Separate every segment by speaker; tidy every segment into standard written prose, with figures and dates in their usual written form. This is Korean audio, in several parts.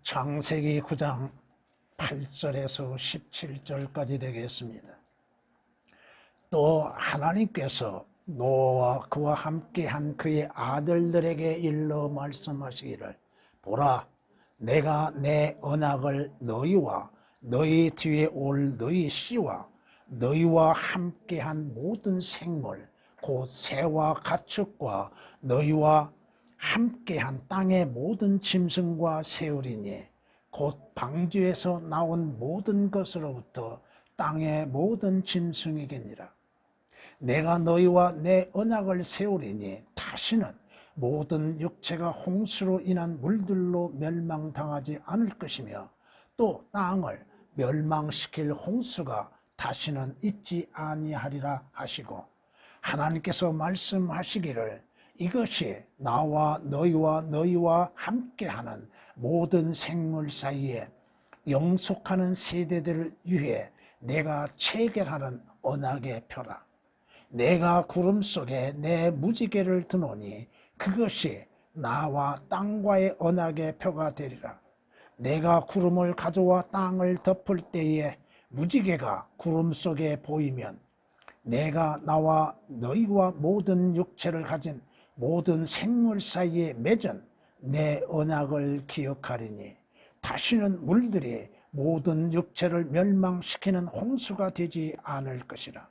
Speaker 1: 창세기 9장 8절에서 17절까지 되겠습니다. 또 하나님께서 노아와 그와 함께한 그의 아들들에게 일러 말씀하시기를, 보라, 내가 내 언약을 너희와 너희 뒤에 올 너희 씨와 너희와 함께한 모든 생물 곧 새와 가축과 너희와 함께한 땅의 모든 짐승과 새우리니 곧 방주에서 나온 모든 것으로부터 땅의 모든 짐승이겠니라. 내가 너희와 내 언약을 세우리니 다시는 모든 육체가 홍수로 인한 물들로 멸망당하지 않을 것이며 또 땅을 멸망시킬 홍수가 다시는 있지 아니하리라 하시고, 하나님께서 말씀하시기를, 이것이 나와 너희와 함께하는 모든 생물 사이에 영속하는 세대들을 위해 내가 체결하는 언약의 표라. 내가 구름 속에 내 무지개를 드노니 그것이 나와 땅과의 언약의 표가 되리라. 내가 구름을 가져와 땅을 덮을 때에 무지개가 구름 속에 보이면 내가 나와 너희와 모든 육체를 가진 모든 생물 사이에 맺은 내 언약을 기억하리니 다시는 물들이 모든 육체를 멸망시키는 홍수가 되지 않을 것이라.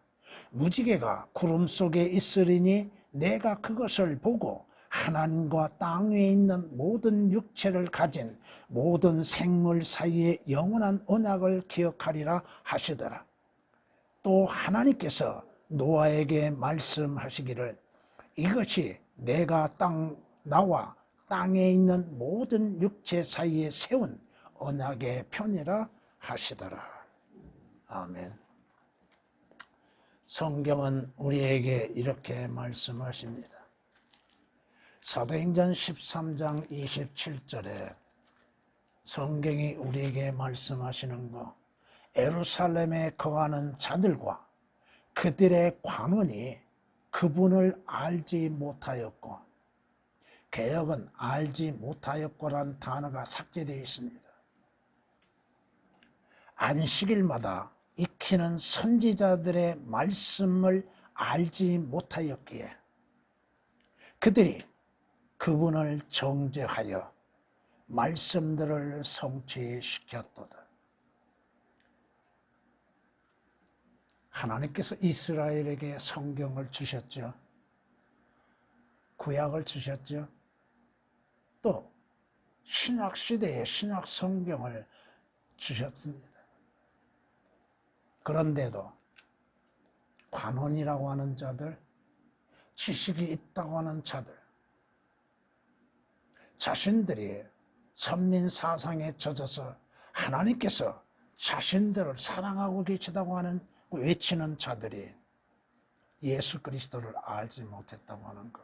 Speaker 1: 무지개가 구름 속에 있으리니 내가 그것을 보고 하나님과 땅 위에 있는 모든 육체를 가진 모든 생물 사이에 영원한 언약을 기억하리라 하시더라. 또 하나님께서 노아에게 말씀하시기를, 이것이 내가 나와 땅에 있는 모든 육체 사이에 세운 언약의 표니라 하시더라. 아멘. 성경은 우리에게 이렇게 말씀하십니다. 사도행전 13장 27절에 성경이 우리에게 말씀하시는 거, 예루살렘에 거하는 자들과 그들의 관원이 그분을 알지 못하였고, 개역은 알지 못하였고라는 단어가 삭제되어 있습니다. 안식일마다 익히는 선지자들의 말씀을 알지 못하였기에 그들이 그분을 정죄하여 말씀들을 성취시켰도다. 하나님께서 이스라엘에게 성경을 주셨죠. 구약을 주셨죠. 또 신약시대에 신약 성경을 주셨습니다. 그런데도 관원이라고 하는 자들, 지식이 있다고 하는 자들, 자신들이 선민 사상에 젖어서 하나님께서 자신들을 사랑하고 계시다고 하는 외치는 자들이 예수 그리스도를 알지 못했다고 하는 것.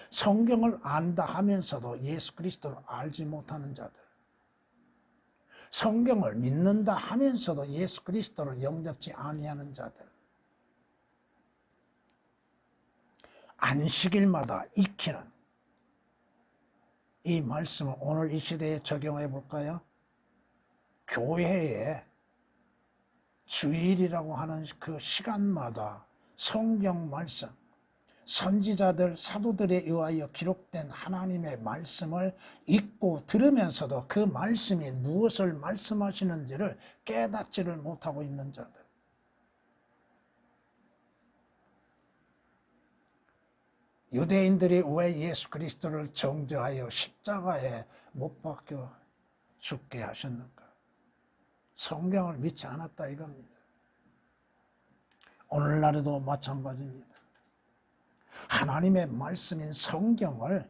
Speaker 1: 성경을 안다 하면서도 예수 그리스도를 알지 못하는 자들. 성경을 믿는다 하면서도 예수 그리스도를 영접지 아니하는 자들. 안식일마다 익히는 이 말씀을 오늘 이 시대에 적용해 볼까요? 교회에 주일이라고 하는 그 시간마다 성경 말씀, 선지자들, 사도들에 의하여 기록된 하나님의 말씀을 읽고 들으면서도 그 말씀이 무엇을 말씀하시는지를 깨닫지를 못하고 있는 자들. 유대인들이 왜 예수 그리스도를 정죄하여 십자가에 못 박혀 죽게 하셨는가? 성경을 믿지 않았다 이겁니다. 오늘날에도 마찬가지입니다. 하나님의 말씀인 성경을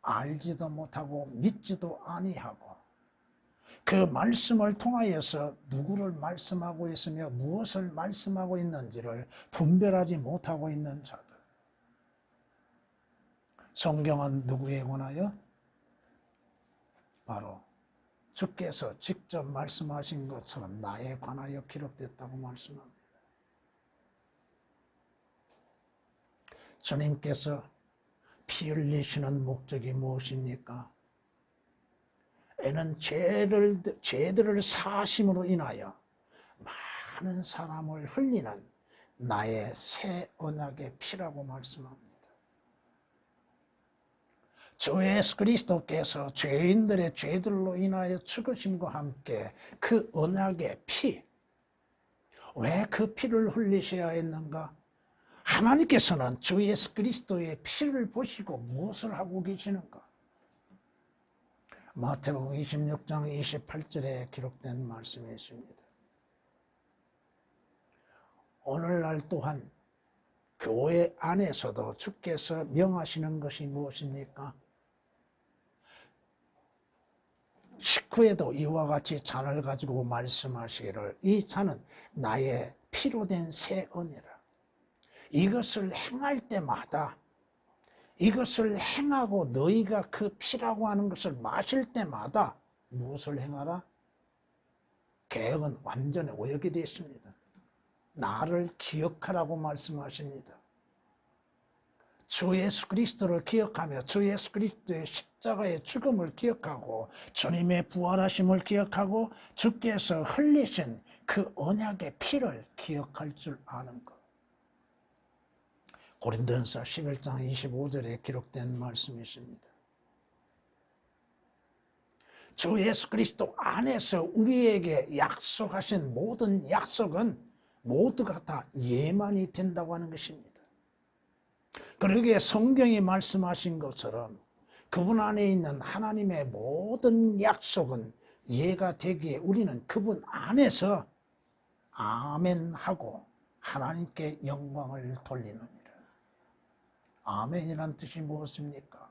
Speaker 1: 알지도 못하고 믿지도 아니하고 그 말씀을 통하여서 누구를 말씀하고 있으며 무엇을 말씀하고 있는지를 분별하지 못하고 있는 자들. 성경은 누구에 관하여? 바로 주께서 직접 말씀하신 것처럼 나에 관하여 기록됐다고 말씀합니다. 주님께서 피 흘리시는 목적이 무엇입니까? 이는 죄들을 사심으로 인하여 많은 사람을 흘리는 나의 새 언약의 피라고 말씀합니다. 주 예수 그리스도께서 죄인들의 죄들로 인하여 죽으심과 함께 그 언약의 피, 왜 그 피를 흘리셔야 했는가? 하나님께서는 주 예수 그리스도의 피를 보시고 무엇을 하고 계시는가? 마태복음 26장 28절에 기록된 말씀이 있습니다. 오늘날 또한 교회 안에서도 주께서 명하시는 것이 무엇입니까? 식후에도 이와 같이 잔을 가지고 말씀하시기를 이 잔은 나의 피로 된 새 은혜라. 이것을 행할 때마다 이것을 행하고 너희가 그 피라고 하는 것을 마실 때마다 무엇을 행하라? 계획은 완전히 오역이 되어 있습니다. 나를 기억하라고 말씀하십니다. 주 예수 그리스도를 기억하며 주 예수 그리스도의 십자가의 죽음을 기억하고 주님의 부활하심을 기억하고 주께서 흘리신 그 언약의 피를 기억할 줄 아는 것. 고린도전서 11장 25절에 기록된 말씀이 있습니다. 주 예수 그리스도 안에서 우리에게 약속하신 모든 약속은 모두가 다 예만이 된다고 하는 것입니다. 그러기에 성경이 말씀하신 것처럼 그분 안에 있는 하나님의 모든 약속은 예가 되기에 우리는 그분 안에서 아멘하고 하나님께 영광을 돌리느니라. 아멘이란 뜻이 무엇입니까?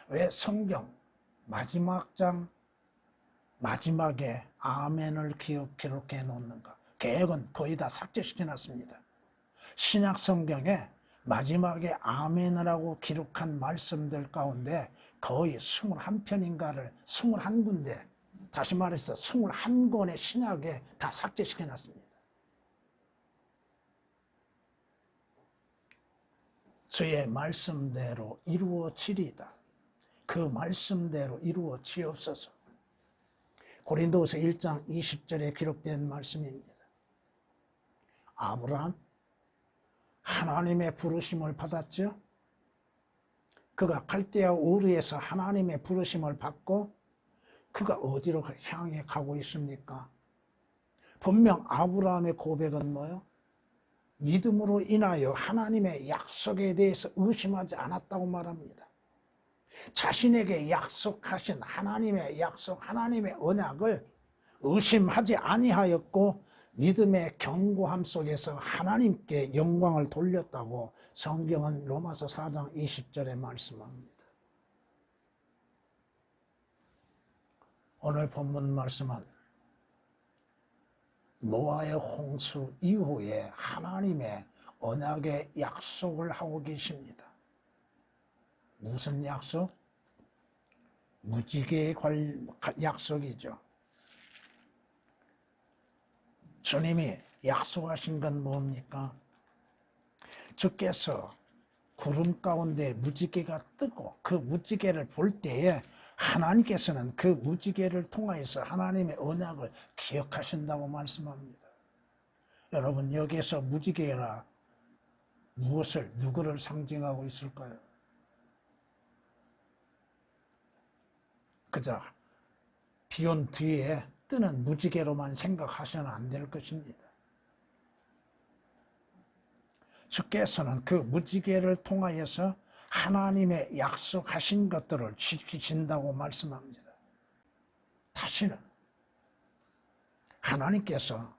Speaker 1: 왜 성경 마지막 장 마지막에 아멘을 기록해 놓는가? 개혁은 거의 다 삭제시켜 놨습니다. 신약 성경에 마지막에 아멘을 하고 기록한 말씀들 가운데 거의 21편인가를 21군데, 다시 말해서 21권의 신약에 다 삭제시켜 놨습니다. 주의 말씀대로 이루어지리이다. 그 말씀대로 이루어지옵소서. 고린도후서 1장 20절에 기록된 말씀입니다. 아브라함 하나님의 부르심을 받았죠. 그가 갈대아 우르에서 하나님의 부르심을 받고 그가 어디로 향해 가고 있습니까? 분명 아브라함의 고백은 뭐예요? 믿음으로 인하여 하나님의 약속에 대해서 의심하지 않았다고 말합니다. 자신에게 약속하신 하나님의 약속, 하나님의 언약을 의심하지 아니하였고 믿음의 견고함 속에서 하나님께 영광을 돌렸다고 성경은 로마서 4장 20절에 말씀합니다. 오늘 본문 말씀은 노아의 홍수 이후에 하나님의 언약의 약속을 하고 계십니다. 무슨 약속? 무지개의 약속이죠. 주님이 약속하신 건 뭡니까? 주께서 구름 가운데 무지개가 뜨고 그 무지개를 볼 때에 하나님께서는 그 무지개를 통하여서 하나님의 언약을 기억하신다고 말씀합니다. 여러분, 여기에서 무지개라 무엇을, 누구를 상징하고 있을까요? 그저 비온 뒤에 뜨는 무지개로만 생각하셔는 안 될 것입니다. 주께서는 그 무지개를 통하여서 하나님의 약속하신 것들을 지키신다고 말씀합니다. 다시는 하나님께서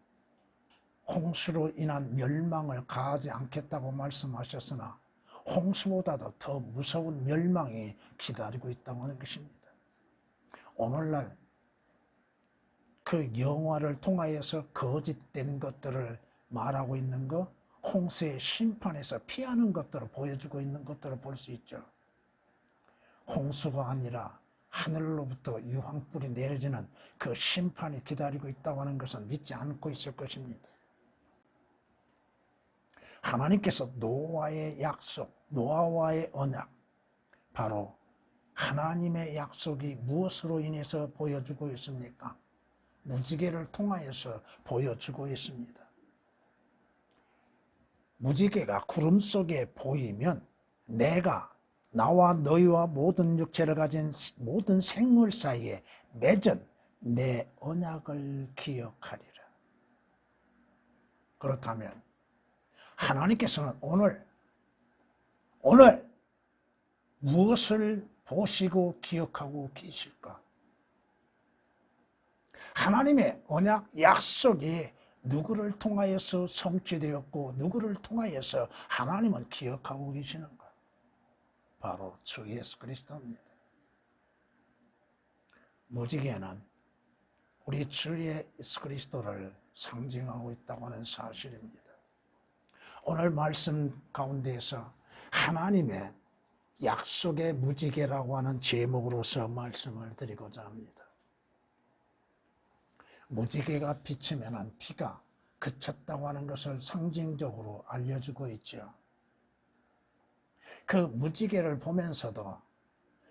Speaker 1: 홍수로 인한 멸망을 가하지 않겠다고 말씀하셨으나 홍수보다도 더 무서운 멸망이 기다리고 있다고 하는 것입니다. 오늘날 그 영화를 통하여서 거짓된 것들을 말하고 있는 것, 홍수의 심판에서 피하는 것들을 보여주고 있는 것들을 볼 수 있죠. 홍수가 아니라 하늘로부터 유황불이 내려지는 그 심판이 기다리고 있다고 하는 것은 믿지 않고 있을 것입니다. 하나님께서 노아의 약속, 노아와의 언약, 바로 하나님의 약속이 무엇으로 인해서 보여주고 있습니까? 무지개를 통하여서 보여주고 있습니다. 무지개가 구름 속에 보이면 내가 나와 너희와 모든 육체를 가진 모든 생물 사이에 맺은 내 언약을 기억하리라. 그렇다면 하나님께서는 오늘 무엇을 보시고 기억하고 계실까? 하나님의 언약 약속이 누구를 통하여서 성취되었고 누구를 통하여서 하나님은 기억하고 계시는가? 바로 주 예수 그리스도입니다. 무지개는 우리 주 예수 그리스도를 상징하고 있다고 하는 사실입니다. 오늘 말씀 가운데에서 하나님의 약속의 무지개라고 하는 제목으로서 말씀을 드리고자 합니다. 무지개가 비치면 비가 그쳤다고 하는 것을 상징적으로 알려주고 있죠. 그 무지개를 보면서도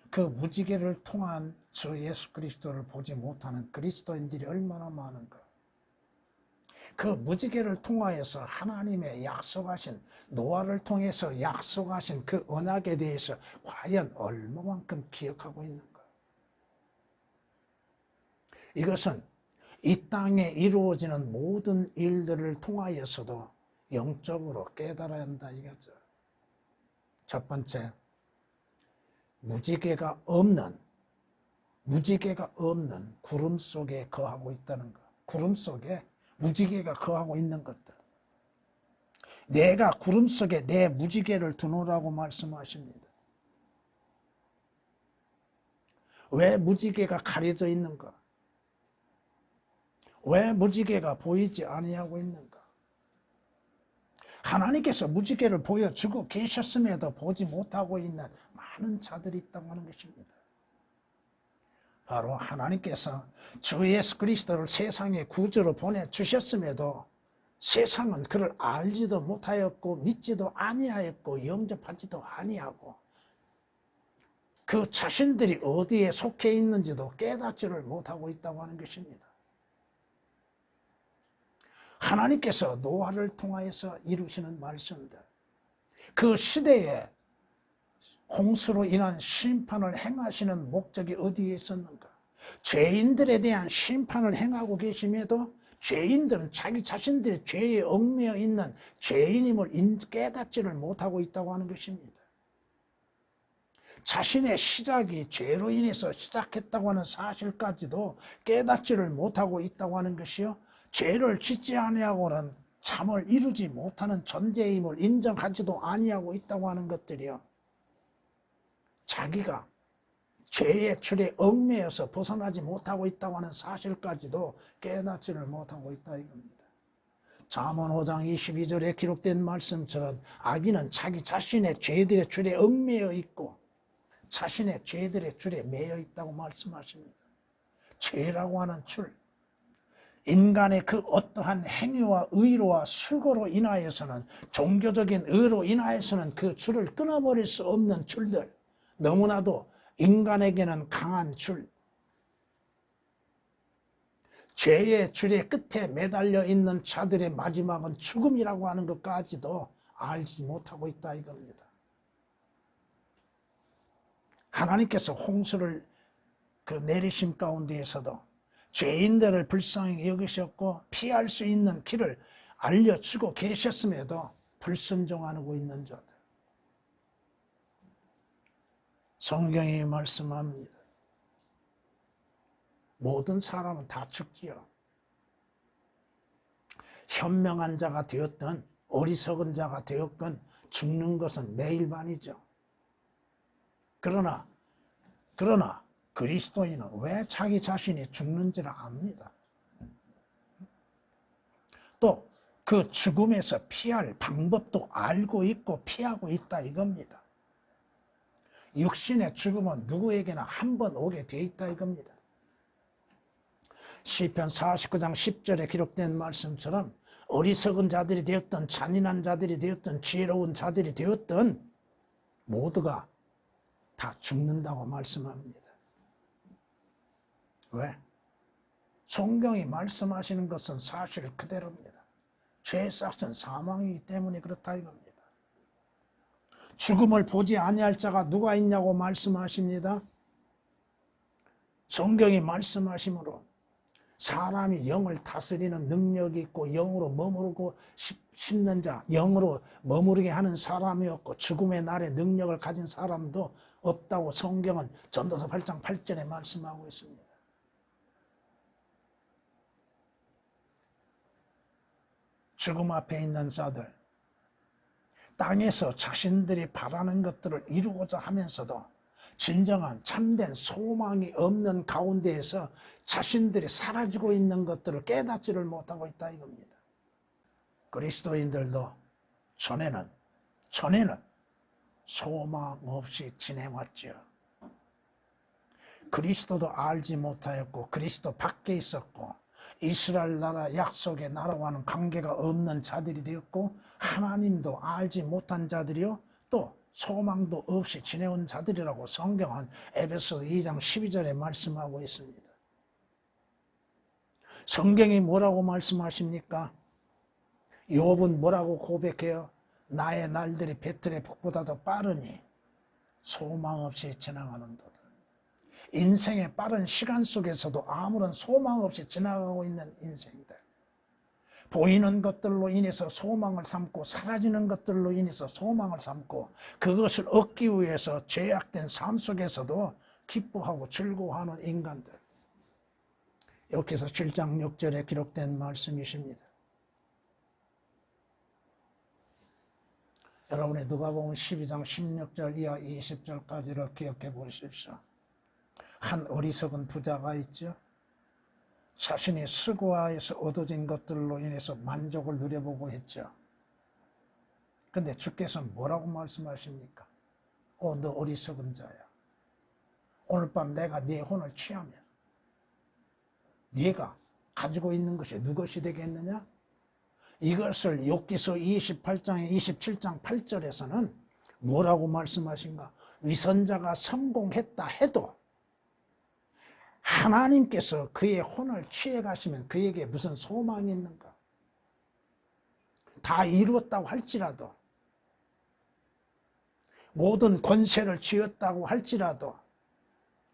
Speaker 1: 그 무지개를 통한 주 예수 그리스도를 보지 못하는 그리스도인들이 얼마나 많은가. 그 무지개를 통하여서 하나님의 약속하신, 노아를 통해서 약속하신 그 언약에 대해서 과연 얼마만큼 기억하고 있는가. 이것은 이 땅에 이루어지는 모든 일들을 통하여서도 영적으로 깨달아야 한다 이거죠. 첫 번째, 무지개가 없는 구름 속에 거하고 있다는 것. 구름 속에 무지개가 거하고 있는 것들. 내가 구름 속에 내 무지개를 두노라고 말씀하십니다. 왜 무지개가 가려져 있는가? 왜 무지개가 보이지 아니하고 있는가? 하나님께서 무지개를 보여주고 계셨음에도 보지 못하고 있는 많은 자들이 있다고 하는 것입니다. 바로 하나님께서 주 예수 그리스도를 세상에 구주로 보내주셨음에도 세상은 그를 알지도 못하였고 믿지도 아니하였고 영접하지도 아니하고 그 자신들이 어디에 속해 있는지도 깨닫지를 못하고 있다고 하는 것입니다. 하나님께서 노아를 통하여서 이루시는 말씀들, 그 시대에 홍수로 인한 심판을 행하시는 목적이 어디에 있었는가? 죄인들에 대한 심판을 행하고 계심에도 죄인들은 자기 자신들이 죄에 얽매여 있는 죄인임을 깨닫지를 못하고 있다고 하는 것입니다. 자신의 시작이 죄로 인해서 시작했다고 하는 사실까지도 깨닫지를 못하고 있다고 하는 것이요, 죄를 짓지 아니하고는 잠을 이루지 못하는 존재임을 인정하지도 아니하고 있다고 하는 것들이요, 자기가 죄의 줄에 얽매여서 벗어나지 못하고 있다고 하는 사실까지도 깨닫지를 못하고 있다 이겁니다. 잠언 5장 22절에 기록된 말씀처럼 악인은 자기 자신의 죄들의 줄에 얽매여 있고 자신의 죄들의 줄에 매여 있다고 말씀하십니다. 죄라고 하는 줄, 인간의 그 어떠한 행위와 의로와 수고로 인하여서는, 종교적인 의로 인하여서는 그 줄을 끊어버릴 수 없는 줄들, 너무나도 인간에게는 강한 줄, 죄의 줄의 끝에 매달려 있는 자들의 마지막은 죽음이라고 하는 것까지도 알지 못하고 있다 이겁니다. 하나님께서 홍수를 내리심 가운데에서도 죄인들을 불쌍히 여기셨고 피할 수 있는 길을 알려주고 계셨음에도 불순종하고 있는 자들, 성경이 말씀합니다. 모든 사람은 다 죽지요. 현명한 자가 되었든 어리석은 자가 되었건 죽는 것은 매일반이죠. 그러나 그리스도인은 왜 자기 자신이 죽는지를 압니다. 또 그 죽음에서 피할 방법도 알고 있고 피하고 있다 이겁니다. 육신의 죽음은 누구에게나 한 번 오게 돼 있다 이겁니다. 시편 49장 10절에 기록된 말씀처럼 어리석은 자들이 되었든 잔인한 자들이 되었든 지혜로운 자들이 되었든 모두가 다 죽는다고 말씀합니다. 왜? 성경이 말씀하시는 것은 사실 그대로입니다. 죄의 싹은 사망이기 때문에 그렇다 이겁니다. 죽음을 보지 아니할 자가 누가 있냐고 말씀하십니다. 성경이 말씀하시므로 사람이 영을 다스리는 능력이 있고 영으로 머무르고 싶는 자, 영으로 머무르게 하는 사람이 없고 죽음의 날에 능력을 가진 사람도 없다고 성경은 전도서 8장 8절에 말씀하고 있습니다. 죽음 앞에 있는 자들, 땅에서 자신들이 바라는 것들을 이루고자 하면서도 진정한 참된 소망이 없는 가운데에서 자신들이 사라지고 있는 것들을 깨닫지를 못하고 있다 이겁니다. 그리스도인들도 전에는 소망 없이 지내왔죠. 그리스도도 알지 못하였고 그리스도 밖에 있었고 이스라엘 나라 약속의 나라와는 관계가 없는 자들이 되었고 하나님도 알지 못한 자들이요 또 소망도 없이 지내온 자들이라고 성경은 에베소서 2장 12절에 말씀하고 있습니다. 성경이 뭐라고 말씀하십니까? 욥은 뭐라고 고백해요? 나의 날들이 배틀의 북보다도 빠르니 소망 없이 지나가는도다. 인생의 빠른 시간 속에서도 아무런 소망 없이 지나가고 있는 인생들. 보이는 것들로 인해서 소망을 삼고 사라지는 것들로 인해서 소망을 삼고 그것을 얻기 위해서 죄악된 삶 속에서도 기뻐하고 즐거워하는 인간들. 여기서 7장 6절에 기록된 말씀이십니다. 여러분의 누가복음 12장 16절 이하 20절까지를 기억해 보십시오. 한 어리석은 부자가 있죠. 자신이 수고하여서 얻어진 것들로 인해서 만족을 누려보고 했죠. 근데 주께서 뭐라고 말씀하십니까? 너 어리석은 자야. 오늘 밤 내가 네 혼을 취하면 네가 가지고 있는 것이 누것이 되겠느냐? 이것을 욥기서 28장 27장 8절에서는 뭐라고 말씀하신가? 위선자가 성공했다 해도 하나님께서 그의 혼을 취해 가시면 그에게 무슨 소망이 있는가? 다 이루었다고 할지라도 모든 권세를 쥐었다고 할지라도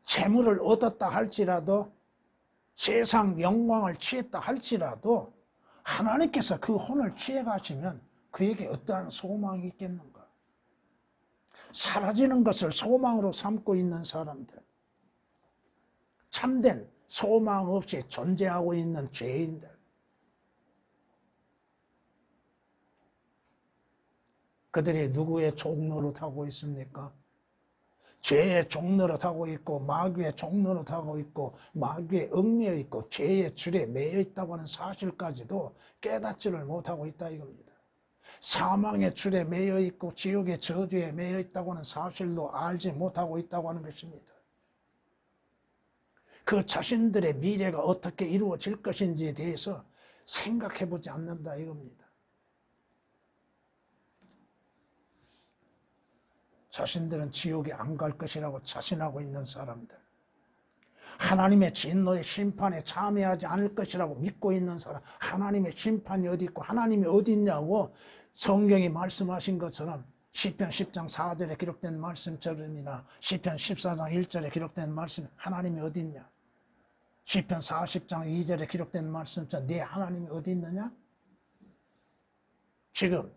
Speaker 1: 재물을 얻었다 할지라도 세상 영광을 취했다 할지라도 하나님께서 그 혼을 취해 가시면 그에게 어떠한 소망이 있겠는가? 사라지는 것을 소망으로 삼고 있는 사람들, 참된 소망 없이 존재하고 있는 죄인들, 그들이 누구의 종노릇하고 있습니까? 죄의 종노릇하고 있고 마귀의 종노릇하고 있고 마귀의 얽매여 있고 죄의 줄에 매여 있다고 하는 사실까지도 깨닫지를 못하고 있다 이겁니다. 사망의 줄에 매여 있고 지옥의 저주에 매여 있다고 하는 사실도 알지 못하고 있다고 하는 것입니다. 그 자신들의 미래가 어떻게 이루어질 것인지에 대해서 생각해 보지 않는다 이겁니다. 자신들은 지옥에 안 갈 것이라고 자신하고 있는 사람들, 하나님의 진노의 심판에 참여하지 않을 것이라고 믿고 있는 사람, 하나님의 심판이 어디 있고 하나님이 어디 있냐고 성경이 말씀하신 것처럼 시편 10장 4절에 기록된 말씀처럼이나 시편 14장 1절에 기록된 말씀, 하나님이 어디 있냐? 시편 40장 2절에 기록된 말씀처럼 네 하나님이 어디 있느냐? 지금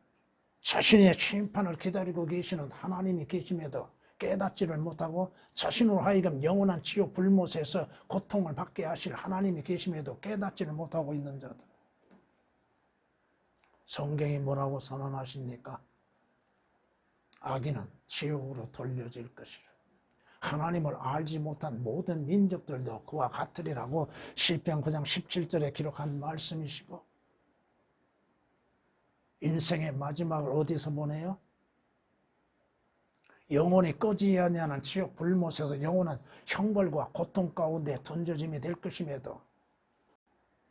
Speaker 1: 자신의 심판을 기다리고 계시는 하나님이 계심에도 깨닫지를 못하고 자신으로 하여금 영원한 지옥 불못에서 고통을 받게 하실 하나님이 계심에도 깨닫지를 못하고 있는 자들. 성경이 뭐라고 선언하십니까? 악인은 지옥으로 돌려질 것이라. 하나님을 알지 못한 모든 민족들도 그와 같으리라고 시편 9장 17절에 기록한 말씀이시고, 인생의 마지막을 어디서 보내요? 영원히 꺼지지 아니하는 지옥 불못에서 영원한 형벌과 고통 가운데 던져짐이 될 것임에도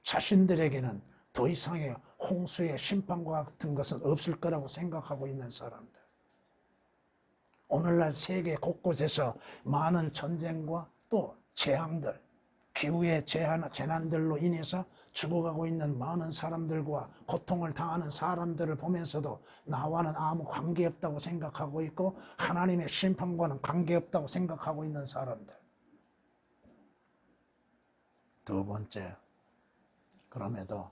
Speaker 1: 자신들에게는 더 이상의 홍수의 심판과 같은 것은 없을 거라고 생각하고 있는 사람들. 오늘날 세계 곳곳에서 많은 전쟁과 또 재앙들, 기후의 재난들로 인해서 죽어가고 있는 많은 사람들과 고통을 당하는 사람들을 보면서도 나와는 아무 관계없다고 생각하고 있고 하나님의 심판과는 관계없다고 생각하고 있는 사람들. 두 번째, 그럼에도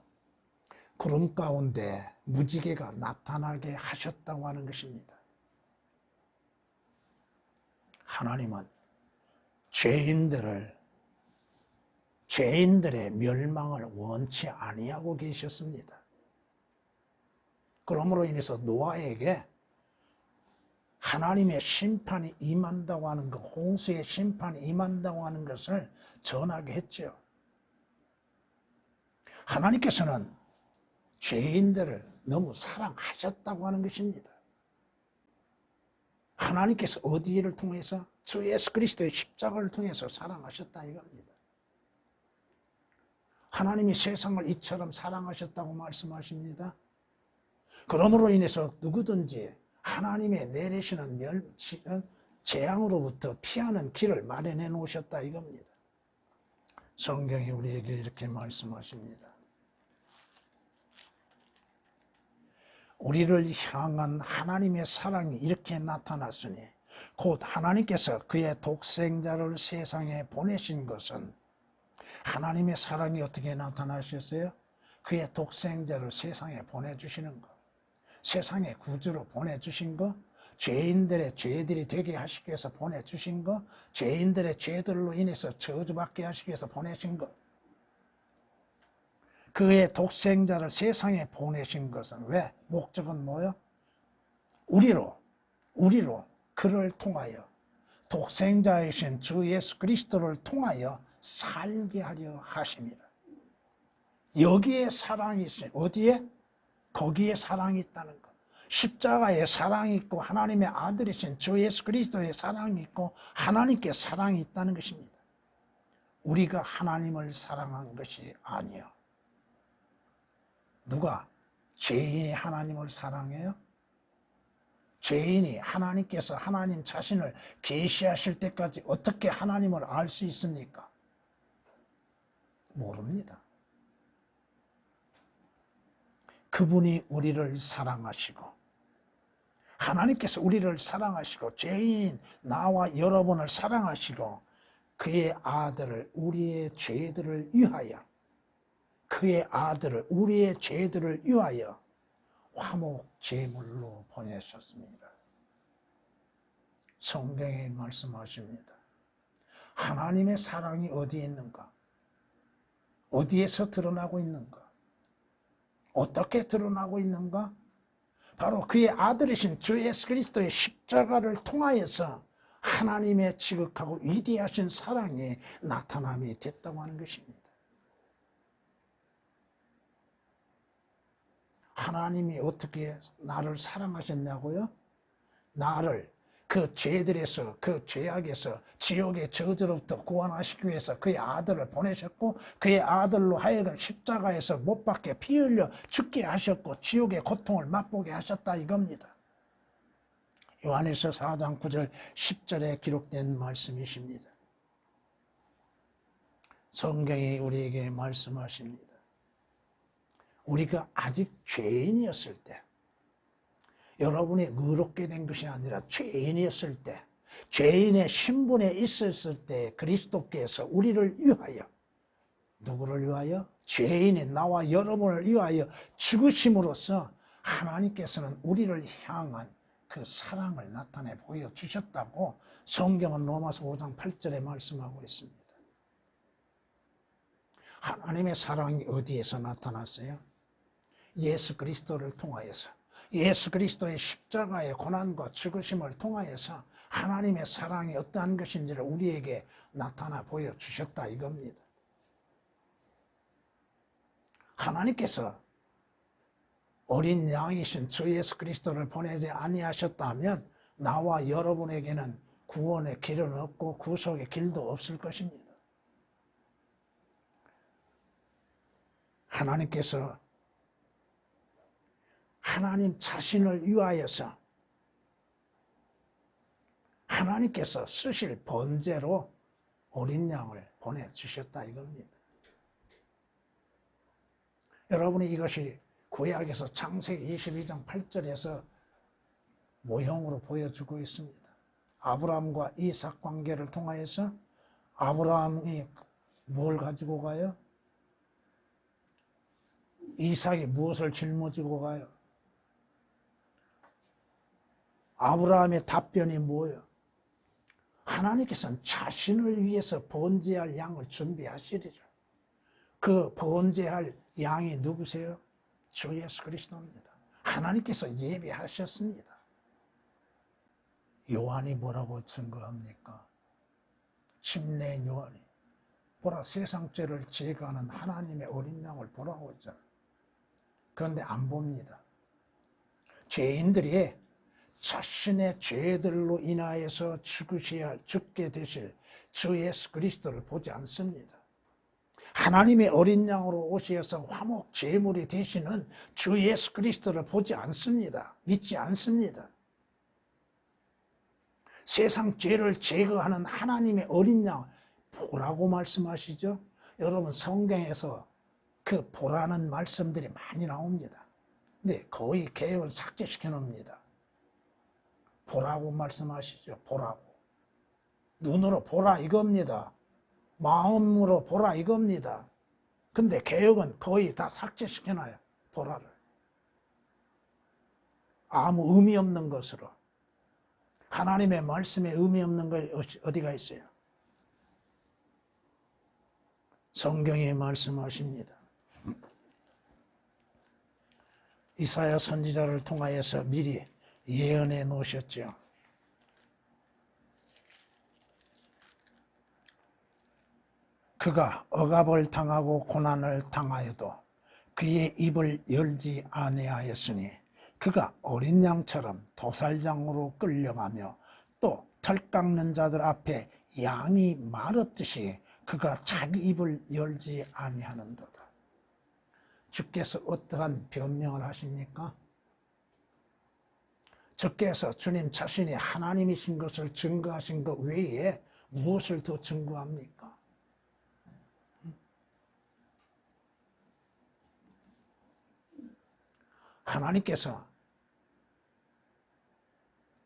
Speaker 1: 구름 가운데 무지개가 나타나게 하셨다고 하는 것입니다. 하나님은 죄인들의 멸망을 원치 아니하고 계셨습니다. 그러므로 인해서 노아에게 하나님의 심판이 임한다고 하는 것, 홍수의 심판이 임한다고 하는 것을 전하게 했죠. 하나님께서는 죄인들을 너무 사랑하셨다고 하는 것입니다. 하나님께서 어디를 통해서? 주 예수 그리스도의 십자가를 통해서 사랑하셨다 이겁니다. 하나님이 세상을 이처럼 사랑하셨다고 말씀하십니다. 그러므로 인해서 누구든지 하나님의 내리시는 재앙으로부터 피하는 길을 마련해 놓으셨다 이겁니다. 성경이 우리에게 이렇게 말씀하십니다. 우리를 향한 하나님의 사랑이 이렇게 나타났으니 곧 하나님께서 그의 독생자를 세상에 보내신 것은 하나님의 사랑이 어떻게 나타나셨어요? 그의 독생자를 세상에 보내주시는 것, 세상의 구주로 보내주신 것, 죄인들의 죄들이 되게 하시기 위해서 보내주신 것, 죄인들의 죄들로 인해서 저주받게 하시기 위해서 보내신 것, 그의 독생자를 세상에 보내신 것은 왜? 목적은 뭐요? 우리로 그를 통하여 독생자이신 주 예수 그리스도를 통하여 살게 하려 하심이라. 여기에 사랑이 있어요. 어디에? 거기에 사랑이 있다는 것. 십자가에 사랑이 있고 하나님의 아들이신 주 예수 그리스도의 사랑이 있고 하나님께 사랑이 있다는 것입니다. 우리가 하나님을 사랑한 것이 아니요. 누가? 죄인이 하나님을 사랑해요? 죄인이 하나님께서 하나님 자신을 계시하실 때까지 어떻게 하나님을 알 수 있습니까? 모릅니다. 그분이 우리를 사랑하시고 하나님께서 우리를 사랑하시고 죄인인 나와 여러분을 사랑하시고 그의 아들을 우리의 죄들을 위하여 그의 아들을 우리의 죄들을 위하여 화목 제물로 보내셨습니다. 성경에 말씀하십니다. 하나님의 사랑이 어디에 있는가? 어디에서 드러나고 있는가? 어떻게 드러나고 있는가? 바로 그의 아들이신 주 예수 그리스도의 십자가를 통하여서 하나님의 지극하고 위대하신 사랑이 나타남이 됐다고 하는 것입니다. 하나님이 어떻게 나를 사랑하셨냐고요? 나를 그 죄들에서, 그 죄악에서, 지옥의 저주로부터 구원하시기 위해서 그의 아들을 보내셨고 그의 아들로 하여금 십자가에서 못 박게 피 흘려 죽게 하셨고 지옥의 고통을 맛보게 하셨다 이겁니다. 요한일서 4장 9절 10절에 기록된 말씀이십니다. 성경이 우리에게 말씀하십니다. 우리가 아직 죄인이었을 때, 여러분이 의롭게 된 것이 아니라 죄인이었을 때, 죄인의 신분에 있었을 때 그리스도께서 우리를 위하여, 누구를 위하여? 죄인인 나와 여러분을 위하여 죽으심으로써 하나님께서는 우리를 향한 그 사랑을 나타내 보여주셨다고 성경은 로마서 5장 8절에 말씀하고 있습니다. 하나님의 사랑이 어디에서 나타났어요? 예수 그리스도를 통하여서, 예수 그리스도의 십자가의 고난과 죽으심을 통하여서 하나님의 사랑이 어떠한 것인지를 우리에게 나타나 보여주셨다 이겁니다. 하나님께서 어린 양이신 주 예수 그리스도를 보내지 아니하셨다면 나와 여러분에게는 구원의 길은 없고 구속의 길도 없을 것입니다. 하나님께서 하나님 자신을 위하여서 하나님께서 쓰실 번제로 어린 양을 보내주셨다 이겁니다. 여러분이 이것이 구약에서 창세기 22장 8절에서 모형으로 보여주고 있습니다. 아브라함과 이삭 관계를 통하여서 아브라함이 뭘 가지고 가요? 이삭이 무엇을 짊어지고 가요? 아브라함의 답변이 뭐예요? 하나님께서는 자신을 위해서 번제할 양을 준비하시리라. 그 번제할 양이 누구세요? 주 예수 그리스도입니다. 하나님께서 예비하셨습니다. 요한이 뭐라고 증거합니까? 침례인 요한이 보라 세상 죄를 제거하는 하나님의 어린 양을 보라고 했잖아요. 그런데 안 봅니다. 죄인들이 자신의 죄들로 인하여서 죽게 되실 주 예수 그리스도를 보지 않습니다. 하나님의 어린 양으로 오셔서 화목 제물이 되시는 주 예수 그리스도를 보지 않습니다. 믿지 않습니다. 세상 죄를 제거하는 하나님의 어린 양 보라고 말씀하시죠. 여러분 성경에서 그 보라는 말씀들이 많이 나옵니다. 근데 거의 개혁을 삭제시켜 놓습니다. 보라고 말씀하시죠. 보라고. 눈으로 보라 이겁니다. 마음으로 보라 이겁니다. 근데 개혁은 거의 다 삭제시켜놔요. 보라를. 아무 의미 없는 것으로. 하나님의 말씀에 의미 없는 것 어디가 있어요? 성경에 말씀하십니다. 이사야 선지자를 통하여서 미리 예언해 놓으셨죠. 그가 억압을 당하고 고난을 당하여도 그의 입을 열지 아니하였으니 그가 어린 양처럼 도살장으로 끌려가며 또 털 깎는 자들 앞에 양이 말없듯이 그가 자기 입을 열지 아니하는도다. 주께서 어떠한 변명을 하십니까? 주께서 주님 자신이 하나님이신 것을 증거하신 것 외에 무엇을 더 증거합니까? 하나님께서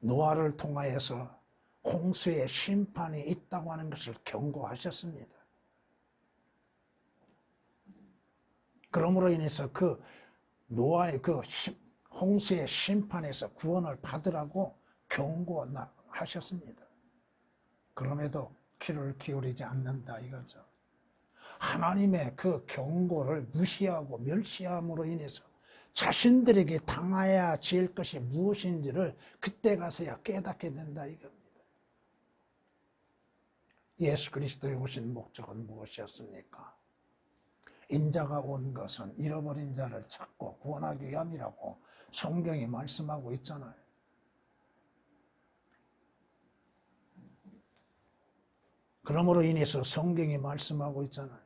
Speaker 1: 노아를 통하여서 홍수의 심판이 있다고 하는 것을 경고하셨습니다. 그러므로 인해서 그 노아의 그 홍수의 심판에서 구원을 받으라고 경고하셨습니다. 그럼에도 귀를 기울이지 않는다 이거죠. 하나님의 그 경고를 무시하고 멸시함으로 인해서 자신들에게 당해야 질 것이 무엇인지를 그때 가서야 깨닫게 된다 이겁니다. 예수 그리스도에 오신 목적은 무엇이었습니까? 인자가 온 것은 잃어버린 자를 찾고 구원하기 위함이라고 성경이 말씀하고 있잖아요. 그러므로 인해서 성경이 말씀하고 있잖아요.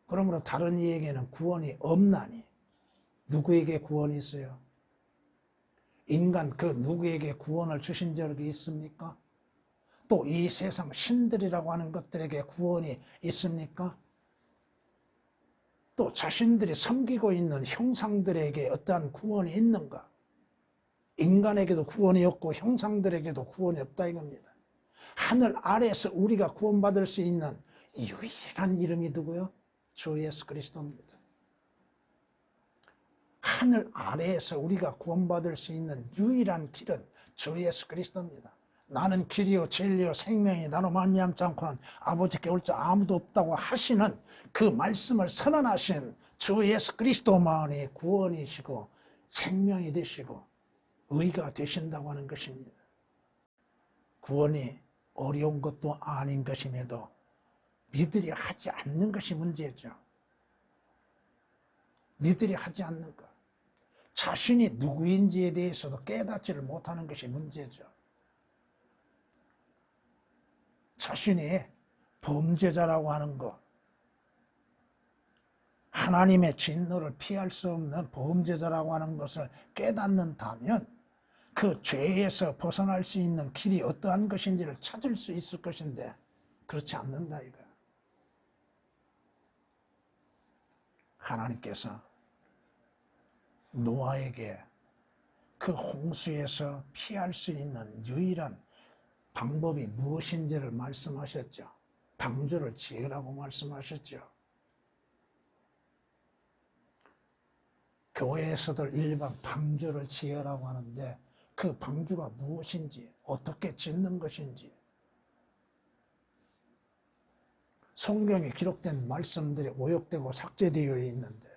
Speaker 1: 그러므로 다른 이에게는 구원이 없나니 누구에게 구원이 있어요? 인간 그 누구에게 구원을 주신 적이 있습니까? 또 이 세상 신들이라고 하는 것들에게 구원이 있습니까? 또 자신들이 섬기고 있는 형상들에게 어떠한 구원이 있는가? 인간에게도 구원이 없고 형상들에게도 구원이 없다 이겁니다. 하늘 아래에서 우리가 구원받을 수 있는 유일한 이름이 누구요? 주 예수 그리스도입니다. 하늘 아래에서 우리가 구원받을 수 있는 유일한 길은 주 예수 그리스도입니다. 나는 길이요 진리요 생명이 나로 말미암지 않고는 아버지께 올 자 아무도 없다고 하시는 그 말씀을 선언하신 주 예수 그리스도만이 구원이시고 생명이 되시고 의가 되신다고 하는 것입니다. 구원이 어려운 것도 아닌 것임에도 믿으리 하지 않는 것이 문제죠. 믿으리 하지 않는 것. 자신이 누구인지에 대해서도 깨닫지를 못하는 것이 문제죠. 자신이 범죄자라고 하는 것, 하나님의 진노를 피할 수 없는 범죄자라고 하는 것을 깨닫는다면 그 죄에서 벗어날 수 있는 길이 어떠한 것인지를 찾을 수 있을 것인데 그렇지 않는다 이거. 하나님께서 노아에게 그 홍수에서 피할 수 있는 유일한 방법이 무엇인지를 말씀하셨죠. 방주를 지으라고 말씀하셨죠. 교회에서도 일반 방주를 지으라고 하는데 그 방주가 무엇인지, 어떻게 짓는 것인지 성경에 기록된 말씀들이 오역되고 삭제되어 있는데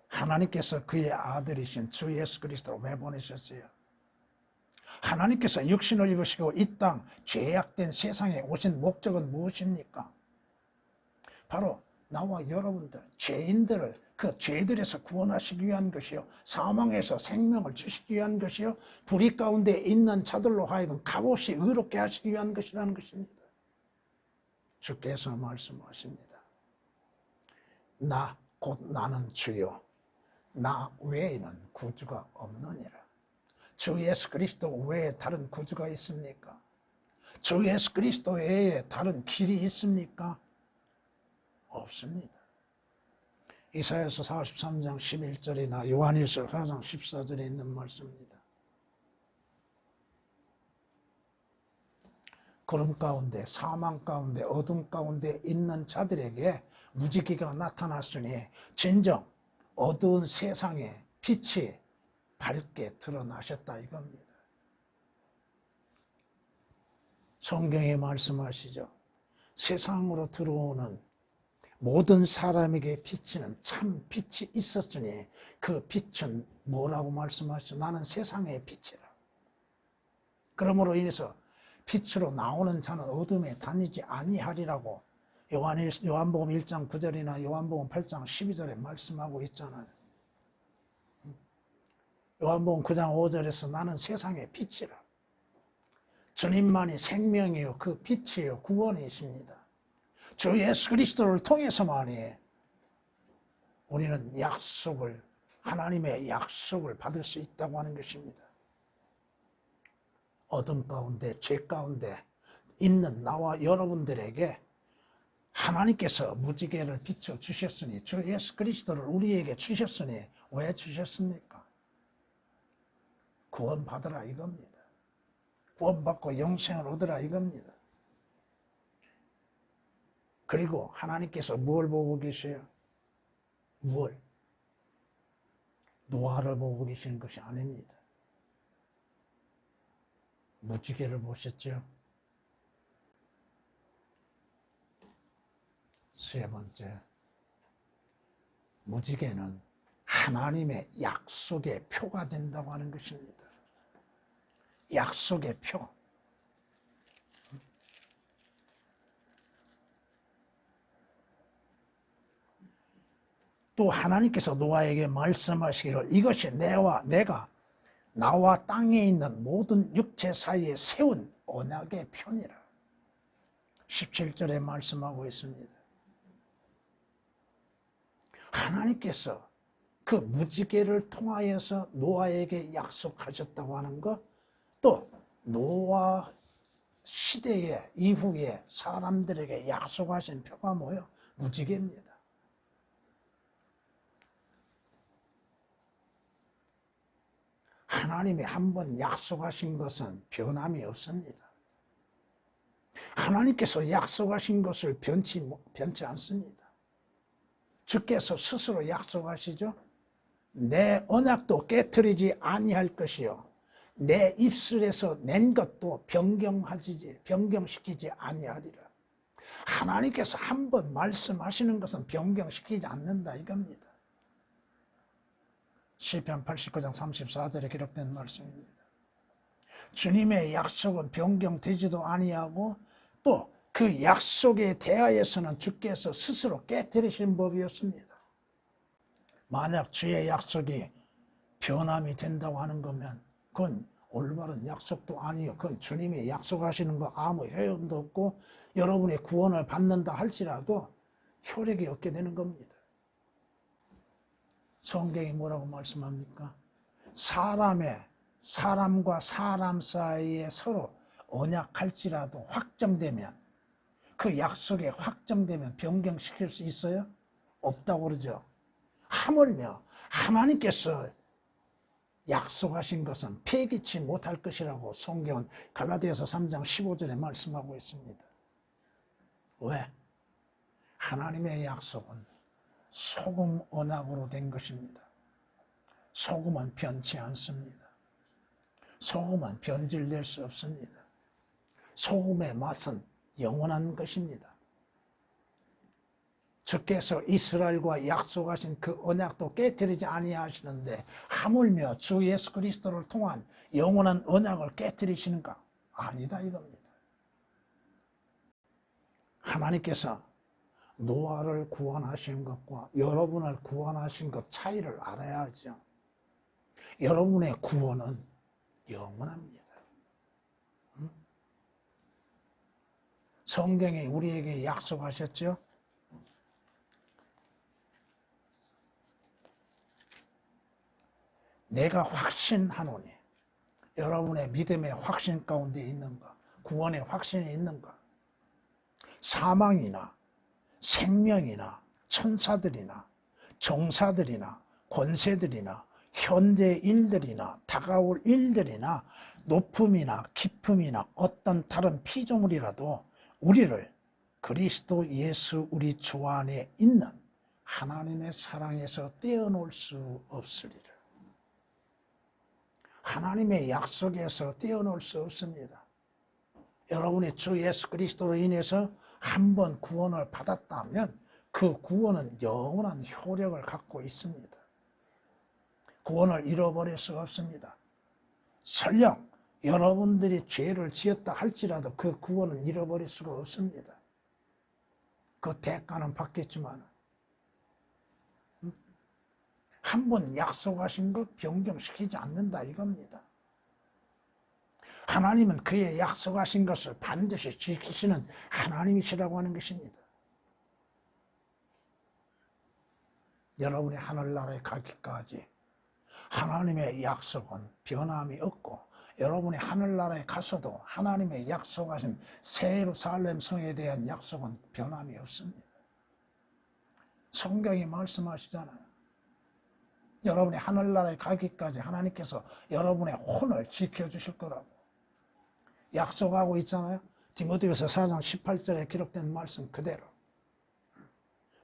Speaker 1: 하나님께서 그의 아들이신 주 예수 그리스도를 왜 보내셨어요? 하나님께서 육신을 입으시고 이 땅 죄악된 세상에 오신 목적은 무엇입니까? 바로 나와 여러분들, 죄인들을 그 죄들에서 구원하시기 위한 것이요, 사망에서 생명을 주시기 위한 것이요, 불의 가운데 있는 자들로 하여금 값없이 의롭게 하시기 위한 것이라는 것입니다. 주께서 말씀하십니다. 나 곧 나는 주요 나 외에는 구주가 없느니라. 주 예수 그리스도 외에 다른 구주가 있습니까? 주 예수 그리스도 외에 다른 길이 있습니까? 없습니다. 이사야서 43장 11절이나 요한일서 4장 14절에 있는 말씀입니다. 구름 가운데, 사망 가운데, 어둠 가운데 있는 자들에게 무지개가 나타났으니 진정 어두운 세상에 빛이 밝게 드러나셨다 이겁니다. 성경에 말씀하시죠. 세상으로 들어오는 모든 사람에게 비치는 참 빛이 있었으니 그 빛은 뭐라고 말씀하시죠? 나는 세상의 빛이라. 그러므로 인해서 빛으로 나오는 자는 어둠에 다니지 아니하리라고 요한복음 1장 9절이나 요한복음 8장 12절에 말씀하고 있잖아요. 요한복음 9장 5절에서 나는 세상의 빛이라. 주님만이 생명이요 그 빛이요 구원이십니다. 주 예수 그리스도를 통해서만이 우리는 하나님의 약속을 받을 수 있다고 하는 것입니다. 어둠 가운데, 죄 가운데 있는 나와 여러분들에게 하나님께서 무지개를 비춰주셨으니, 주 예수 그리스도를 우리에게 주셨으니 왜 주셨습니까? 구원받으라 이겁니다. 구원받고 영생을 얻으라 이겁니다. 그리고 하나님께서 무엇을 보고 계세요? 무엇? 노아를 보고 계시는 것이 아닙니다. 무지개를 보셨죠? 세 번째, 무지개는 하나님의 약속의 표가 된다고 하는 것입니다. 약속의 표. 또 하나님께서 노아에게 말씀하시기를 이것이 내가 나와 땅에 있는 모든 육체 사이에 세운 언약의 표니라. 17절에 말씀하고 있습니다. 하나님께서 그 무지개를 통하여서 노아에게 약속하셨다고 하는 것, 또 노아 시대의 이후에 사람들에게 약속하신 표가 뭐예요? 무지개입니다. 하나님이 한번 약속하신 것은 변함이 없습니다. 하나님께서 약속하신 것을 변치 않습니다. 주께서 스스로 약속하시죠. 내 언약도 깨트리지 아니할 것이요 내 입술에서 낸 것도 변경시키지 아니하리라. 하나님께서 한번 말씀하시는 것은 변경시키지 않는다 이겁니다. 시편 89장 34절에 기록된 말씀입니다. 주님의 약속은 변경되지도 아니하고 또 그 약속에 대하여서는 주께서 스스로 깨뜨리신 법이었습니다. 만약 주의 약속이 변함이 된다고 하는 거면 그건 올바른 약속도 아니요. 그건 주님이 약속하시는 거 아무 효용도 없고 여러분의 구원을 받는다 할지라도 효력이 없게 되는 겁니다. 성경이 뭐라고 말씀합니까? 사람과 사람 사이에 서로 언약할지라도 확정되면, 그 약속이 확정되면 변경시킬 수 있어요? 없다고 그러죠. 하물며 하나님께서 약속하신 것은 폐기치 못할 것이라고 성경은 갈라디아서 3장 15절에 말씀하고 있습니다. 왜? 하나님의 약속은 소금 언약으로 된 것입니다. 소금은 변치 않습니다. 소금은 변질될 수 없습니다. 소금의 맛은 영원한 것입니다. 주께서 이스라엘과 약속하신 그 언약도 깨뜨리지 아니하시는데 하물며 주 예수 그리스도를 통한 영원한 언약을 깨뜨리시는가? 아니다 이겁니다. 하나님께서 노아를 구원하신 것과 여러분을 구원하신 것 차이를 알아야 하죠. 여러분의 구원은 영원합니다. 성경이 우리에게 약속하셨죠? 내가 확신하노니, 여러분의 믿음의 확신 가운데 있는가? 구원의 확신이 있는가? 사망이나 생명이나 천사들이나 종사들이나 권세들이나 현대 일들이나 다가올 일들이나 높음이나 깊음이나 어떤 다른 피조물이라도 우리를 그리스도 예수 우리 주 안에 있는 하나님의 사랑에서 떼어놓을 수 없으리라. 하나님의 약속에서 떼어놓을 수 없습니다. 여러분이 주 예수 그리스도로 인해서 한 번 구원을 받았다면 그 구원은 영원한 효력을 갖고 있습니다. 구원을 잃어버릴 수가 없습니다. 설령 여러분들이 죄를 지었다 할지라도 그 구원은 잃어버릴 수가 없습니다. 그 대가는 받겠지만 한 번 약속하신 것 변경시키지 않는다 이겁니다. 하나님은 그의 약속하신 것을 반드시 지키시는 하나님이시라고 하는 것입니다. 여러분이 하늘나라에 가기까지 하나님의 약속은 변함이 없고 여러분이 하늘나라에 가서도 하나님의 약속하신 새 예루살렘 성에 대한 약속은 변함이 없습니다. 성경이 말씀하시잖아요. 여러분이 하늘나라에 가기까지 하나님께서 여러분의 혼을 지켜주실 거라고 약속하고 있잖아요. 디모데후서 4장 18절에 기록된 말씀 그대로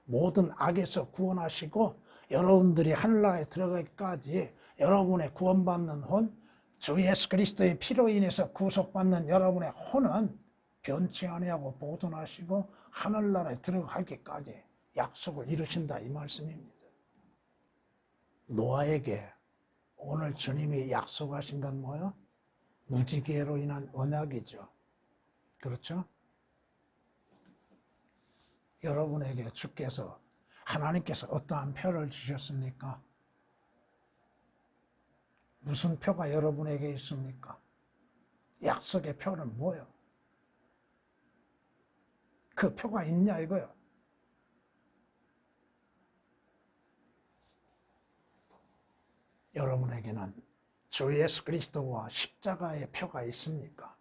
Speaker 1: 모든 악에서 구원하시고 여러분들이 하늘나라에 들어가기까지 여러분의 구원받는 혼, 주 예수 그리스도의 피로 인해서 구속받는 여러분의 혼은 변치 아니하고 보존하시고 하늘나라에 들어가기까지 약속을 이루신다 이 말씀입니다. 노아에게 오늘 주님이 약속하신 건 뭐예요? 무지개로 인한 언약이죠. 그렇죠? 여러분에게 주께서 하나님께서 어떠한 표를 주셨습니까? 무슨 표가 여러분에게 있습니까? 약속의 표는 뭐예요? 그 표가 있냐 이거요. 여러분에게는 주 예수 그리스도와 십자가의 표가 있습니까?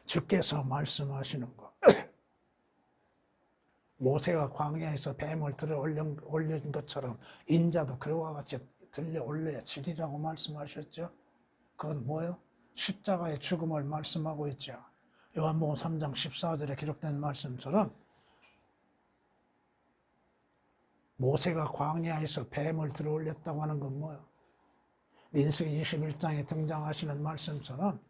Speaker 1: 주께서 말씀하시는 것 모세가 광야에서 뱀을 들어 올린 것처럼 인자도 그와 같이 들려 올려야 지리라고 말씀하셨죠. 그건 뭐예요? 십자가의 죽음을 말씀하고 있죠. 요한복음 3장 14절에 기록된 말씀처럼 모세가 광야에서 뱀을 들어 올렸다고 하는 건 뭐예요? 민수기 21장에 등장하시는 말씀처럼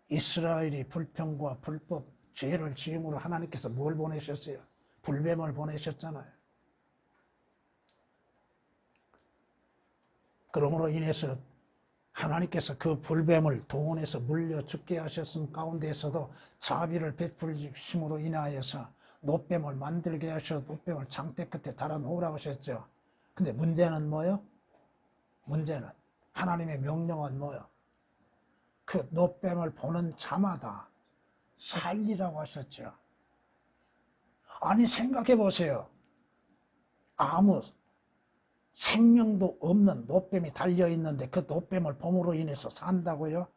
Speaker 1: 이스라엘이 불평과 불법, 죄를 지음으로 하나님께서 뭘 보내셨어요? 불뱀을 보내셨잖아요. 그러므로 인해서 하나님께서 그 불뱀을 동원해서 물려 죽게 하셨음 가운데에서도 자비를 베풀심으로 인하여서 노뱀을 만들게 하셔서 노뱀을 장대 끝에 달아놓으라고 하셨죠. 근데 문제는 뭐예요? 문제는 하나님의 명령은 뭐예요? 그 노뱀을 보는 자마다 살리라고 하셨죠. 아니 생각해 보세요. 아무 생명도 없는 노뱀이 달려있는데 그 노뱀을 봄으로 인해서 산다고요?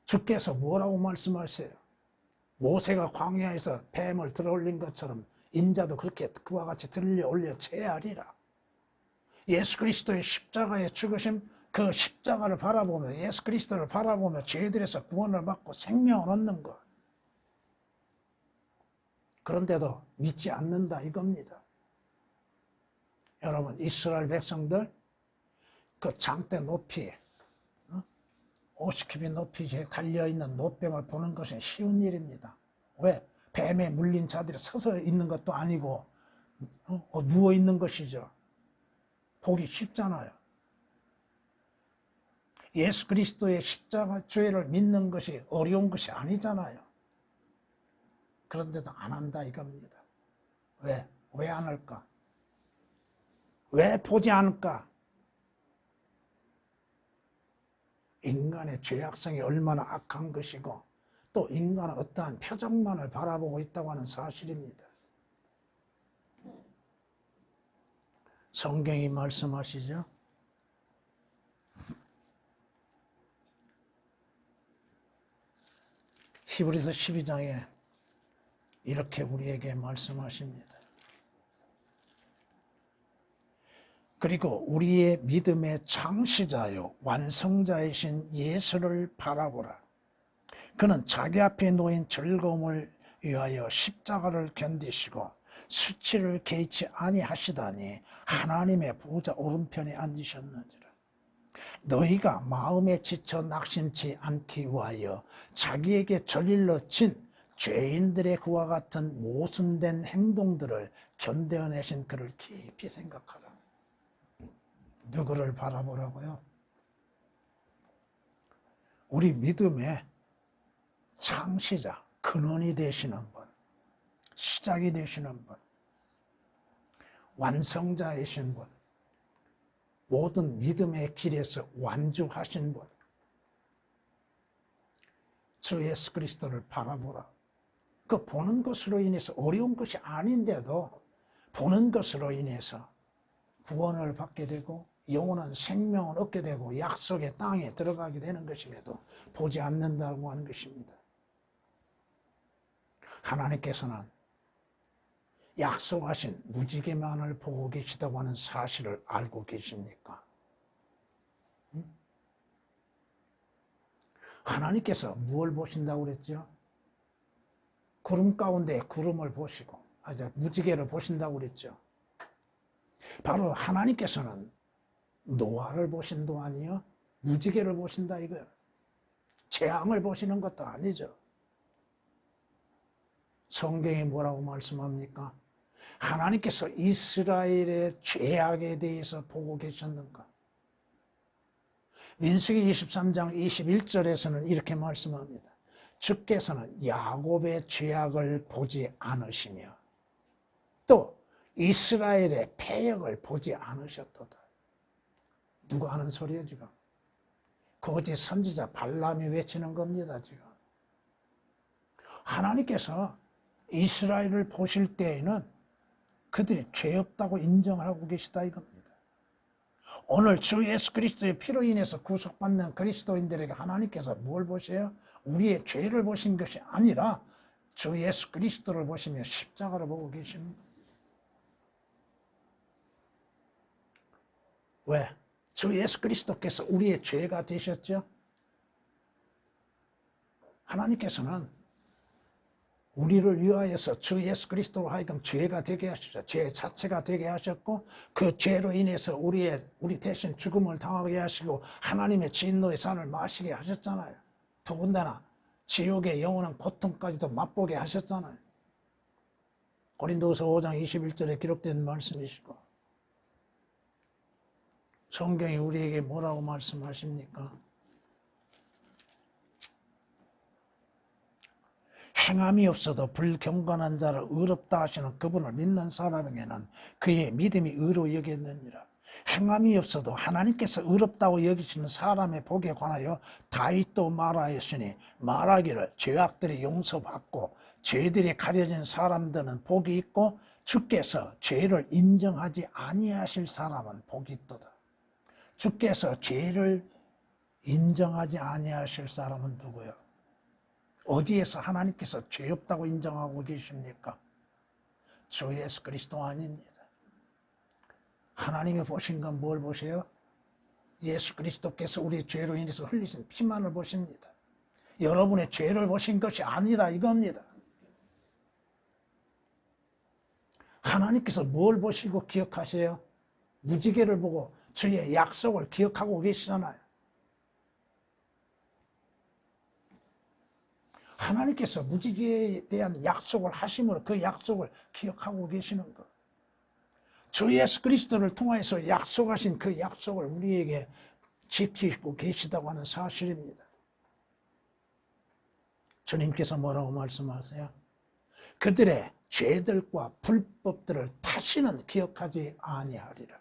Speaker 1: 주께서 뭐라고 말씀하세요? 모세가 광야에서 뱀을 들어올린 것처럼 인자도 그렇게 그와 같이 들려 올려 체하리라. 예수 그리스도의 십자가에 죽으심, 그 십자가를 바라보며 예수 그리스도를 바라보며 죄들에서 구원을 받고 생명을 얻는 것. 그런데도 믿지 않는다 이겁니다. 여러분, 이스라엘 백성들 그 장대 높이 50큐빗 높이 달려있는 노뱀을 보는 것은 쉬운 일입니다. 왜? 뱀에 물린 자들이 서서 있는 것도 아니고 누워 있는 것이죠. 보기 쉽잖아요. 예수 그리스도의 십자가 죄를 믿는 것이 어려운 것이 아니잖아요. 그런데도 안 한다 이겁니다. 왜? 왜 안 할까? 왜 보지 않을까? 인간의 죄악성이 얼마나 악한 것이고 또 인간은 어떠한 표정만을 바라보고 있다고 하는 사실입니다. 성경이 말씀하시죠. 히브리서 12장에 이렇게 우리에게 말씀하십니다. 그리고 우리의 믿음의 창시자요 완성자이신 예수를 바라보라. 그는 자기 앞에 놓인 즐거움을 위하여 십자가를 견디시고 수치를 개의치 아니하시다니 하나님의 보좌 오른편에 앉으셨는지라. 너희가 마음에 지쳐 낙심치 않기 위하여 자기에게 저질러 진 죄인들의 그와 같은 모순된 행동들을 견뎌내신 그를 깊이 생각하라. 누구를 바라보라고요? 우리 믿음의 창시자, 근원이 되시는 분, 시작이 되시는 분, 완성자이신 분, 모든 믿음의 길에서 완주하신 분, 주 예수 그리스도를 바라보라. 그 보는 것으로 인해서 어려운 것이 아닌데도 보는 것으로 인해서 구원을 받게 되고 영원한 생명을 얻게 되고 약속의 땅에 들어가게 되는 것임에도 보지 않는다고 하는 것입니다. 하나님께서는 약속하신 무지개만을 보고 계시다고 하는 사실을 알고 계십니까? 하나님께서 무엇을 보신다고 그랬죠? 구름 가운데 구름을 보시고 무지개를 보신다고 그랬죠. 바로 하나님께서는 노아를 보신도 아니요 무지개를 보신다 이거예요. 재앙을 보시는 것도 아니죠. 성경이 뭐라고 말씀합니까? 하나님께서 이스라엘의 죄악에 대해서 보고 계셨는가? 민수기 23장 21절에서는 이렇게 말씀합니다. 주께서는 야곱의 죄악을 보지 않으시며 또 이스라엘의 패역을 보지 않으셨도다. 누가 하는 소리예요 지금? 거짓 선지자 발람이 외치는 겁니다 지금. 하나님께서 이스라엘을 보실 때에는 그들이 죄 없다고 인정하고 계시다 이겁니다. 오늘 주 예수 그리스도의 피로 인해서 구속받는 그리스도인들에게 하나님께서 뭘 보세요? 우리의 죄를 보신 것이 아니라 주 예수 그리스도를 보시며 십자가를 보고 계십니다. 왜? 주 예수 그리스도께서 우리의 죄가 되셨죠? 하나님께서는 우리를 위하여서 주 예수 그리스도로 하여금 죄가 되게 하셨죠. 죄 자체가 되게 하셨고 그 죄로 인해서 우리 대신 죽음을 당하게 하시고 하나님의 진노의 잔을 마시게 하셨잖아요. 더군다나 지옥의 영원한 고통까지도 맛보게 하셨잖아요. 고린도후서 5장 21절에 기록된 말씀이시고 성경이 우리에게 뭐라고 말씀하십니까? 행함이 없어도 불경건한 자를 의롭다 하시는 그분을 믿는 사람에게는 그의 믿음이 의로 여겼느니라. 행함이 없어도 하나님께서 의롭다고 여기시는 사람의 복에 관하여 다윗도 말하였으니 말하기를 죄악들이 용서받고 죄들이 가려진 사람들은 복이 있고 주께서 죄를 인정하지 아니하실 사람은 복이 있도다. 주께서 죄를 인정하지 아니하실 사람은 누구요? 어디에서 하나님께서 죄 없다고 인정하고 계십니까? 주 예수 그리스도 아닙니다. 하나님이 보신 건 뭘 보세요? 예수 그리스도께서 우리 죄로 인해서 흘리신 피만을 보십니다. 여러분의 죄를 보신 것이 아니다 이겁니다. 하나님께서 뭘 보시고 기억하세요? 무지개를 보고 주의 약속을 기억하고 계시잖아요. 하나님께서 무지개에 대한 약속을 하심으로 그 약속을 기억하고 계시는 것. 주 예수 그리스도를 통해서 약속하신 그 약속을 우리에게 지키고 계시다고 하는 사실입니다. 주님께서 뭐라고 말씀하세요? 그들의 죄들과 불법들을 다시는 기억하지 아니하리라.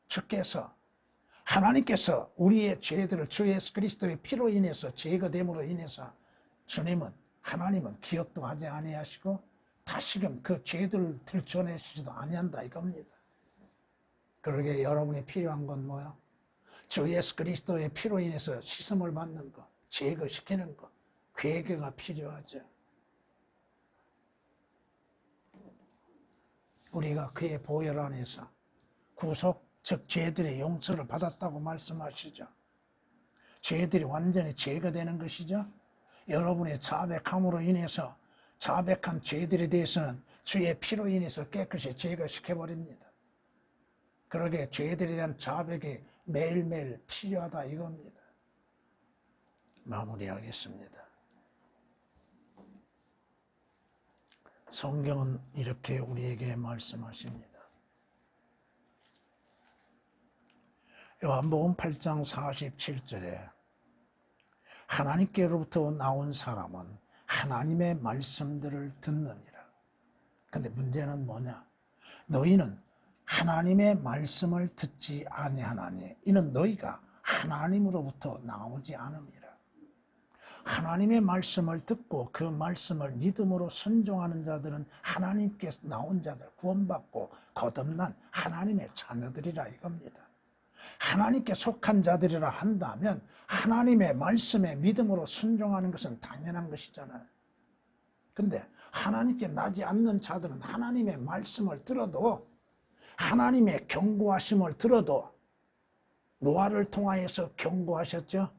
Speaker 1: 주께서 하나님께서 우리의 죄들을 주 예수 그리스도의 피로 인해서 제거됨으로 인해서 주님은 하나님은 기억도 하지 아니하시고 다시금 그 죄들을 들춰내시지도 아니한다 이겁니다. 그러게 여러분이 필요한 건 뭐야? 주 예수 그리스도의 피로 인해서 씻음을 받는 것, 제거시키는 것, 회개가 필요하죠. 우리가 그의 보혈 안에서 구속, 즉 죄들의 용서를 받았다고 말씀하시죠. 죄들이 완전히 제거되는 것이죠. 여러분의 자백함으로 인해서 자백한 죄들에 대해서는 주의 피로 인해서 깨끗이 제거시켜버립니다. 그러게 죄들에 대한 자백이 매일매일 필요하다 이겁니다. 마무리하겠습니다. 성경은 이렇게 우리에게 말씀하십니다. 요한복음 8장 47절에 하나님께로부터 나온 사람은 하나님의 말씀들을 듣느니라. 근데 문제는 뭐냐? 너희는 하나님의 말씀을 듣지 아니하나니 이는 너희가 하나님으로부터 나오지 않음이라. 하나님의 말씀을 듣고 그 말씀을 믿음으로 순종하는 자들은 하나님께서 나온 자들, 구원받고 거듭난 하나님의 자녀들이라 이겁니다. 하나님께 속한 자들이라 한다면 하나님의 말씀에 믿음으로 순종하는 것은 당연한 것이잖아요. 근데 하나님께 나지 않는 자들은 하나님의 말씀을 들어도 하나님의 경고하심을 들어도 노아를 통하여서 경고하셨죠?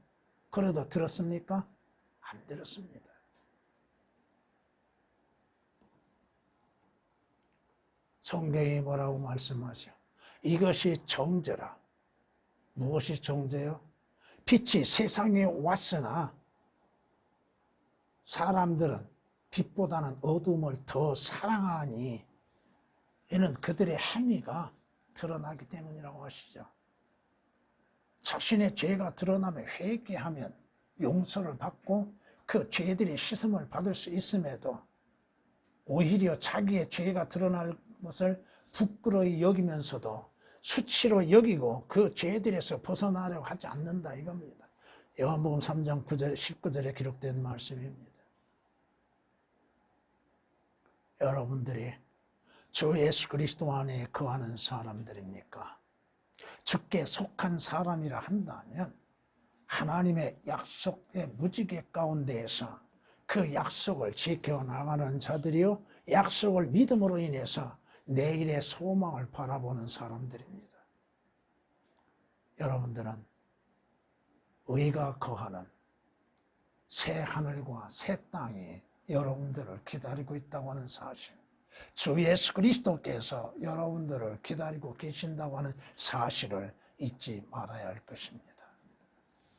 Speaker 1: 그래도 들었습니까? 안 들었습니다. 성경이 뭐라고 말씀하죠? 이것이 정죄라. 무엇이 정죄요? 빛이 세상에 왔으나 사람들은 빛보다는 어둠을 더 사랑하니 이는 그들의 행위가 드러나기 때문이라고 하시죠. 자신의 죄가 드러나면 회개하면 용서를 받고 그 죄들이 씻음을 받을 수 있음에도 오히려 자기의 죄가 드러날 것을 부끄러이 여기면서도 수치로 여기고 그 죄들에서 벗어나려고 하지 않는다 이겁니다. 요한복음 3장 9절, 19절에 기록된 말씀입니다. 여러분들이 주 예수 그리스도 안에 거하는 사람들입니까? 주께 속한 사람이라 한다면 하나님의 약속의 무지개 가운데에서 그 약속을 지켜나가는 자들이요 약속을 믿음으로 인해서 내일의 소망을 바라보는 사람들입니다. 여러분들은 의가 거하는 새 하늘과 새 땅이 여러분들을 기다리고 있다고 하는 사실, 주 예수 그리스도께서 여러분들을 기다리고 계신다고 하는 사실을 잊지 말아야 할 것입니다.